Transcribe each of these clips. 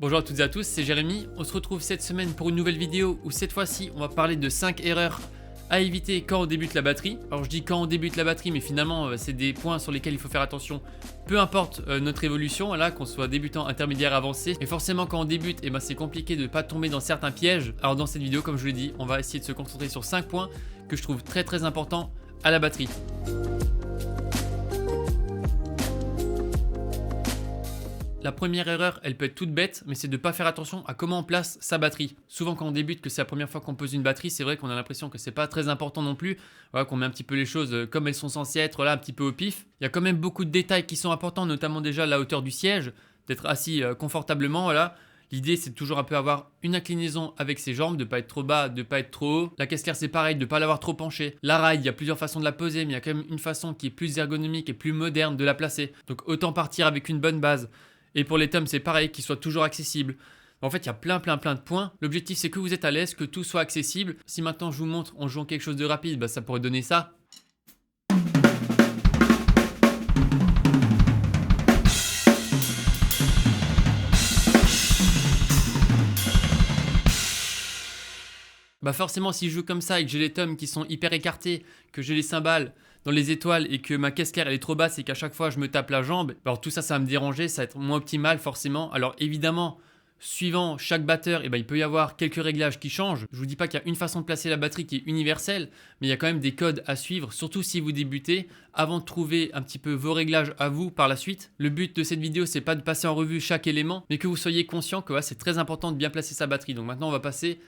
Bonjour à toutes et à tous, c'est Jérémy. On se retrouve cette semaine pour une nouvelle vidéo où cette fois-ci on va parler de 5 erreurs à éviter quand on débute la batterie. Alors je dis quand on débute la batterie, mais finalement c'est des points sur lesquels il faut faire attention, peu importe notre évolution, là, qu'on soit débutant, intermédiaire, avancé. Et forcément quand on débute, c'est compliqué de ne pas tomber dans certains pièges. Alors dans cette vidéo, comme je vous l'ai dit, on va essayer de se concentrer sur 5 points que je trouve très importants à la batterie. La première erreur, elle peut être toute bête, mais c'est de ne pas faire attention à comment on place sa batterie. Souvent quand on débute, que c'est la première fois qu'on pose une batterie, c'est vrai qu'on a l'impression que c'est pas très important non plus, voilà, qu'on met un petit peu les choses comme elles sont censées être, là, un petit peu au pif. Il y a quand même beaucoup de détails qui sont importants, notamment déjà la hauteur du siège, d'être assis confortablement, voilà. L'idée, c'est de toujours un peu avoir une inclinaison avec ses jambes, de ne pas être trop bas, de ne pas être trop haut. La caisse claire, c'est pareil, de ne pas l'avoir trop penchée. La ride, il y a plusieurs façons de la poser, mais il y a quand même une façon qui est plus ergonomique et plus moderne de la placer. Donc autant partir avec une bonne base. Et pour les tomes, c'est pareil, qu'ils soient toujours accessibles. En fait, il y a plein de points. L'objectif, c'est que vous êtes à l'aise, que tout soit accessible. Si maintenant je vous montre en jouant quelque chose de rapide, ça pourrait donner ça. Forcément, si je joue comme ça et que j'ai les tomes qui sont hyper écartés, que j'ai les cymbales dans les étoiles et que ma caisse claire elle est trop basse et qu'à chaque fois je me tape la jambe, alors tout ça, ça va me déranger, ça va être moins optimal forcément. Alors évidemment, suivant chaque batteur, il peut y avoir quelques réglages qui changent. Je vous dis pas qu'il y a une façon de placer la batterie qui est universelle, mais il y a quand même des codes à suivre, surtout si vous débutez, avant de trouver un petit peu vos réglages à vous par la suite. Le but de cette vidéo, c'est pas de passer en revue chaque élément, mais que vous soyez conscient que c'est très important de bien placer sa batterie. Donc maintenant, on va passer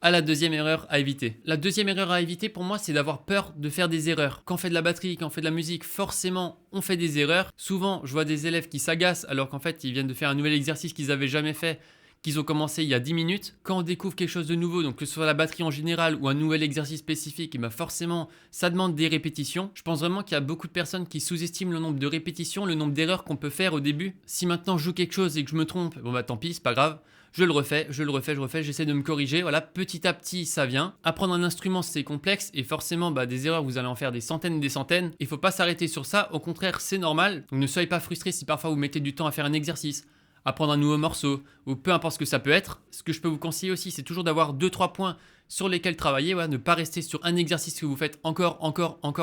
à la deuxième erreur à éviter. La deuxième erreur à éviter pour moi, c'est d'avoir peur de faire des erreurs. Quand on fait de la batterie, quand on fait de la musique, forcément, on fait des erreurs. Souvent, je vois des élèves qui s'agacent alors qu'en fait, ils viennent de faire un nouvel exercice qu'ils n'avaient jamais fait, qu'ils ont commencé il y a 10 minutes. Quand on découvre quelque chose de nouveau, donc que ce soit la batterie en général ou un nouvel exercice spécifique, forcément, ça demande des répétitions. Je pense vraiment qu'il y a beaucoup de personnes qui sous-estiment le nombre de répétitions, le nombre d'erreurs qu'on peut faire au début. Si maintenant je joue quelque chose et que je me trompe, tant pis, c'est pas grave. Je le refais, j'essaie de me corriger, voilà, petit à petit ça vient. Apprendre un instrument c'est complexe et forcément des erreurs vous allez en faire des centaines et des centaines. Il faut pas s'arrêter sur ça, au contraire c'est normal. Donc ne soyez pas frustrés si parfois vous mettez du temps à faire un exercice, apprendre un nouveau morceau ou peu importe ce que ça peut être. Ce que je peux vous conseiller aussi c'est toujours d'avoir 2-3 points sur lesquels travailler, ne pas rester sur un exercice que vous faites encore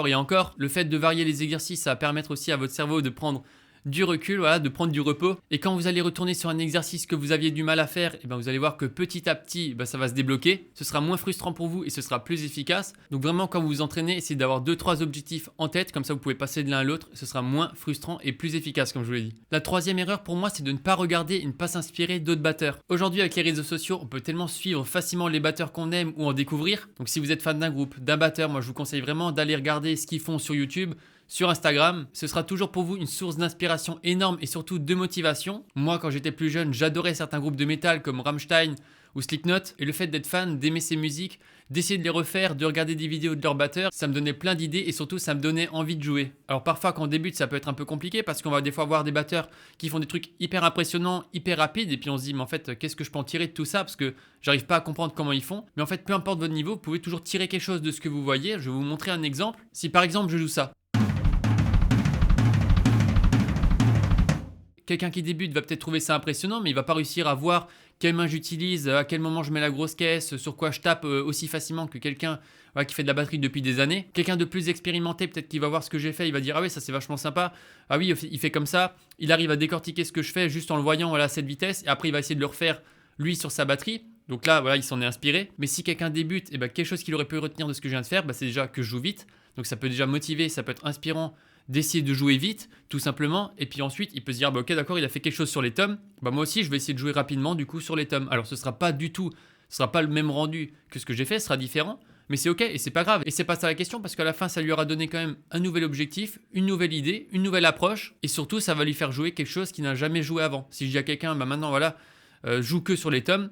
et encore. Le fait de varier les exercices ça va permettre aussi à votre cerveau de prendre du recul, de prendre du repos. Et quand vous allez retourner sur un exercice que vous aviez du mal à faire, vous allez voir que petit à petit, ça va se débloquer. Ce sera moins frustrant pour vous et ce sera plus efficace. Donc vraiment, quand vous vous entraînez, essayez d'avoir 2-3 objectifs en tête. Comme ça, vous pouvez passer de l'un à l'autre. Ce sera moins frustrant et plus efficace, comme je vous l'ai dit. La troisième erreur pour moi, c'est de ne pas regarder et ne pas s'inspirer d'autres batteurs. Aujourd'hui, avec les réseaux sociaux, on peut tellement suivre facilement les batteurs qu'on aime ou en découvrir. Donc si vous êtes fan d'un groupe, d'un batteur, moi je vous conseille vraiment d'aller regarder ce qu'ils font sur YouTube, sur Instagram. Ce sera toujours pour vous une source d'inspiration énorme et surtout de motivation. Moi, quand j'étais plus jeune, j'adorais certains groupes de métal comme Rammstein ou Slipknot. Et le fait d'être fan, d'aimer ces musiques, d'essayer de les refaire, de regarder des vidéos de leurs batteurs, ça me donnait plein d'idées et surtout ça me donnait envie de jouer. Alors parfois quand on débute ça peut être un peu compliqué parce qu'on va des fois voir des batteurs qui font des trucs hyper impressionnants, hyper rapides et puis on se dit mais en fait qu'est-ce que je peux en tirer de tout ça parce que j'arrive pas à comprendre comment ils font. Mais en fait peu importe votre niveau, vous pouvez toujours tirer quelque chose de ce que vous voyez. Je vais vous montrer un exemple. Si par exemple je joue ça. Quelqu'un qui débute va peut-être trouver ça impressionnant, mais il va pas réussir à voir quelle main j'utilise, à quel moment je mets la grosse caisse, sur quoi je tape aussi facilement que quelqu'un qui fait de la batterie depuis des années. Quelqu'un de plus expérimenté, peut-être qu'il va voir ce que j'ai fait, il va dire ah oui ça c'est vachement sympa, ah oui il fait comme ça, il arrive à décortiquer ce que je fais juste en le voyant à cette vitesse, et après il va essayer de le refaire lui sur sa batterie. Donc là il s'en est inspiré. Mais si quelqu'un débute, quelque chose qu'il aurait pu retenir de ce que je viens de faire, c'est déjà que je joue vite. Donc ça peut déjà motiver, ça peut être inspirant d'essayer de jouer vite, tout simplement. Et puis ensuite, il peut se dire, ok, d'accord, il a fait quelque chose sur les tomes. Moi aussi, je vais essayer de jouer rapidement, du coup, sur les tomes. Alors, ce sera pas le même rendu que ce que j'ai fait, ce sera différent. Mais c'est ok et c'est pas grave. Et c'est pas ça la question parce qu'à la fin, ça lui aura donné quand même un nouvel objectif, une nouvelle idée, une nouvelle approche. Et surtout, ça va lui faire jouer quelque chose qu'il n'a jamais joué avant. Si je dis à quelqu'un, maintenant, joue que sur les tomes.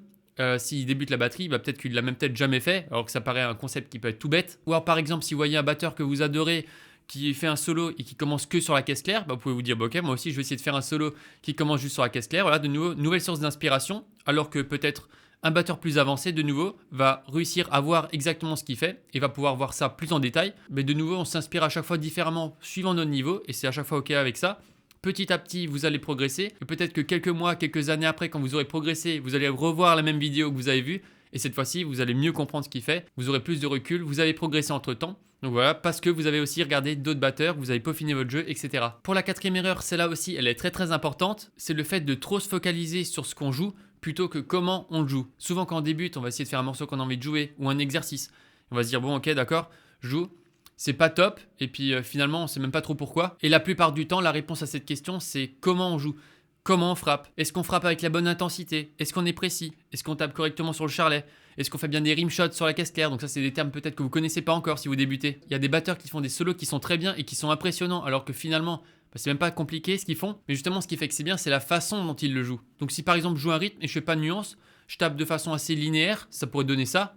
S'il débute la batterie, peut-être qu'il l'a même peut-être jamais fait, alors que ça paraît un concept qui peut être tout bête. Ou alors par exemple, si vous voyez un batteur que vous adorez, qui fait un solo et qui commence que sur la caisse claire, vous pouvez vous dire ok, moi aussi je vais essayer de faire un solo qui commence juste sur la caisse claire. Voilà, de nouveau, nouvelle source d'inspiration, alors que peut-être un batteur plus avancé, de nouveau, va réussir à voir exactement ce qu'il fait et va pouvoir voir ça plus en détail. Mais de nouveau, on s'inspire à chaque fois différemment suivant notre niveau et c'est à chaque fois ok avec ça. Petit à petit, vous allez progresser. Et peut-être que quelques mois, quelques années après, quand vous aurez progressé, vous allez revoir la même vidéo que vous avez vue. Et cette fois-ci, vous allez mieux comprendre ce qu'il fait. Vous aurez plus de recul. Vous avez progressé entre temps. Donc voilà, parce que vous avez aussi regardé d'autres batteurs, vous avez peaufiné votre jeu, etc. Pour la quatrième erreur, celle-là aussi, elle est très très importante. C'est le fait de trop se focaliser sur ce qu'on joue plutôt que comment on le joue. Souvent quand on débute, on va essayer de faire un morceau qu'on a envie de jouer ou un exercice. On va se dire bon ok d'accord, je joue, c'est pas top et puis finalement on sait même pas trop pourquoi. Et la plupart du temps la réponse à cette question c'est comment on joue. Comment on frappe? Est-ce qu'on frappe avec la bonne intensité? Est-ce qu'on est précis? Est-ce qu'on tape correctement sur le charlet? Est-ce qu'on fait bien des rim shots sur la caisse claire? Donc ça c'est des termes peut-être que vous connaissez pas encore si vous débutez. Il y a des batteurs qui font des solos qui sont très bien et qui sont impressionnants alors que finalement c'est même pas compliqué ce qu'ils font, mais justement ce qui fait que c'est bien, c'est la façon dont ils le jouent. Donc si par exemple je joue un rythme et je fais pas de nuance, je tape de façon assez linéaire, ça pourrait donner ça.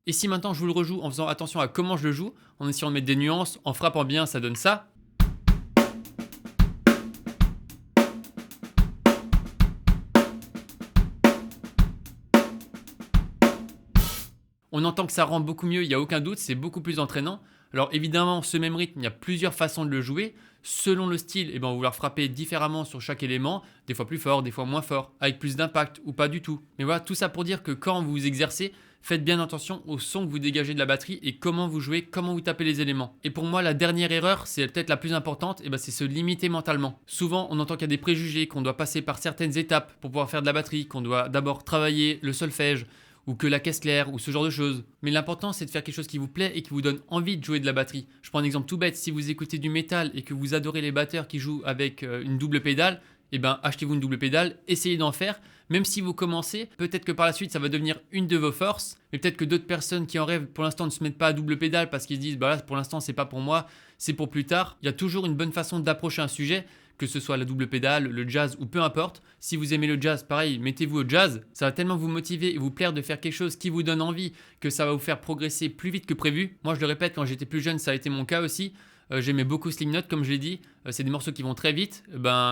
Et si maintenant je vous le rejoue en faisant attention à comment je le joue, en essayant de mettre des nuances, en frappant bien, ça donne ça. On entend que ça rend beaucoup mieux, il n'y a aucun doute, c'est beaucoup plus entraînant. Alors évidemment, ce même rythme, il y a plusieurs façons de le jouer. Selon le style, on va vouloir frapper différemment sur chaque élément, des fois plus fort, des fois moins fort, avec plus d'impact ou pas du tout. Mais voilà, tout ça pour dire que quand vous vous exercez, faites bien attention au son que vous dégagez de la batterie et comment vous jouez, comment vous tapez les éléments. Et pour moi, la dernière erreur, c'est peut-être la plus importante, c'est se limiter mentalement. Souvent, on entend qu'il y a des préjugés, qu'on doit passer par certaines étapes pour pouvoir faire de la batterie, qu'on doit d'abord travailler le solfège, ou que la caisse claire, ou ce genre de choses. Mais l'important, c'est de faire quelque chose qui vous plaît et qui vous donne envie de jouer de la batterie. Je prends un exemple tout bête, si vous écoutez du métal et que vous adorez les batteurs qui jouent avec une double pédale, achetez-vous une double pédale, essayez d'en faire. Même si vous commencez, peut-être que par la suite, ça va devenir une de vos forces, mais peut-être que d'autres personnes qui en rêvent pour l'instant ne se mettent pas à double pédale parce qu'ils se disent, là, pour l'instant, c'est pas pour moi, c'est pour plus tard. Il y a toujours une bonne façon d'approcher un sujet, que ce soit la double pédale, le jazz ou peu importe. Si vous aimez le jazz, pareil, mettez-vous au jazz. Ça va tellement vous motiver et vous plaire de faire quelque chose qui vous donne envie que ça va vous faire progresser plus vite que prévu. Moi, je le répète, quand j'étais plus jeune, ça a été mon cas aussi. J'aimais beaucoup Sling Note, comme je l'ai dit. C'est des morceaux qui vont très vite.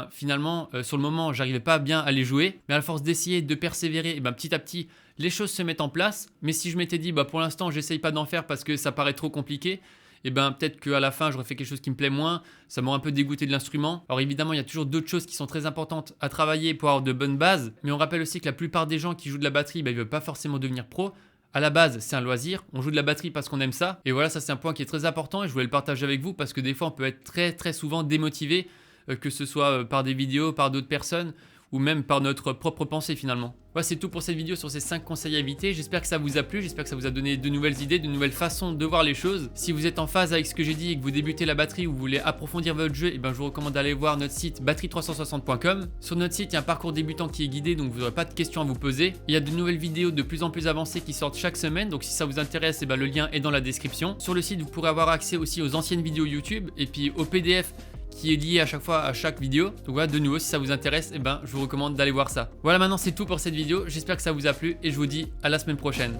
Finalement, sur le moment, j'arrivais pas bien à les jouer. Mais à force d'essayer, de persévérer, petit à petit, les choses se mettent en place. Mais si je m'étais dit, pour l'instant, j'essaye pas d'en faire parce que ça paraît trop compliqué, peut-être qu'à la fin, j'aurais fait quelque chose qui me plaît moins. Ça m'aurait un peu dégoûté de l'instrument. Alors évidemment, il y a toujours d'autres choses qui sont très importantes à travailler pour avoir de bonnes bases. Mais on rappelle aussi que la plupart des gens qui jouent de la batterie, ils veulent pas forcément devenir pro. À la base, c'est un loisir, on joue de la batterie parce qu'on aime ça. Et voilà, ça c'est un point qui est très important et je voulais le partager avec vous parce que des fois on peut être très très souvent démotivé, que ce soit par des vidéos, par d'autres personnes ou même par notre propre pensée finalement. Voilà, c'est tout pour cette vidéo sur ces 5 conseils à éviter. J'espère que ça vous a plu, j'espère que ça vous a donné de nouvelles idées, de nouvelles façons de voir les choses. Si vous êtes en phase avec ce que j'ai dit et que vous débutez la batterie ou vous voulez approfondir votre jeu, je vous recommande d'aller voir notre site batterie360.com. Sur notre site, il y a un parcours débutant qui est guidé, donc vous n'aurez pas de questions à vous poser. Il y a de nouvelles vidéos de plus en plus avancées qui sortent chaque semaine, donc si ça vous intéresse, le lien est dans la description. Sur le site, vous pourrez avoir accès aussi aux anciennes vidéos YouTube et puis au PDF qui est lié à chaque fois à chaque vidéo. Donc voilà, de nouveau, si ça vous intéresse, je vous recommande d'aller voir ça. Voilà, maintenant c'est tout pour cette vidéo. J'espère que ça vous a plu et je vous dis à la semaine prochaine.